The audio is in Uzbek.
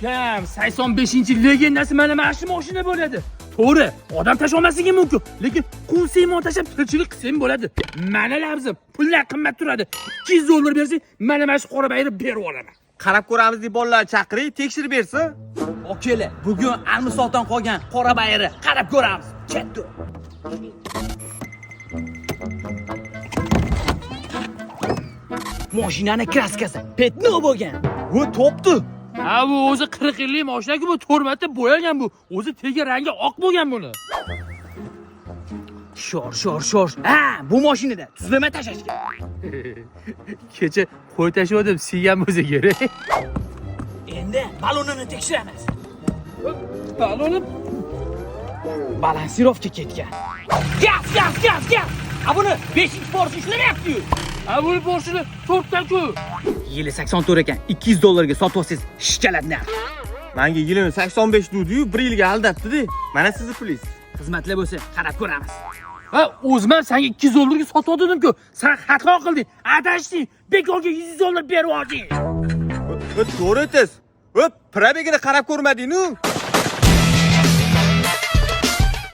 Ukam, 85-legendasi mana shu mashina bo'ladi. To'g'ri, odam tashlamasligim mumkin, lekin qum simon tashlab tirchilik qilsam bo'ladi. Mana labzim, pullar qimmat turadi. 200 dollar bersang, mana shu qora bayni berib olaman. Qarab ko'ramiz deb bolalar chaqiring, tekshirib bersin. Okela, bugun almisoqdan qolgan qora bayri qarab ko'ramiz. Chetdi. Mashinani kraskasi petno bo'lgan. Bu topdi. Ha, bu o'zi 40 yillik mashina-ku, bu 4 marta bo'yalgan bu. O'zi tegi rangi oq bo'lgan buni. Shor. Ha, bu mashinada tuzlama tashashgan. Kecha qo'y tashladim, siygan bo'lsa kerak. Endi balonini tekshiramiz. Baloni Balansirovka ketgan. Gaz. A buni 5-porsi ishlamayapti-yu. Ha, bu boshini 4 taku. Yili 84 ekan. 200 dollarga sotib olsangiz shikalat narx. Menga yilini 85 dudi-yu, 1 yilga aldabdi-da. Mana sizni pulingiz. Xizmatlar bo'lsa, qarab ko'ramiz. Ha, o'zim ham senga 200 dollarga sotib oldim-ku. Sen xato qilding, adashding. Bekorga 100 dollar berib yubording. To'g'ri aytasiz. Probegini qarab ko'rmading-ku.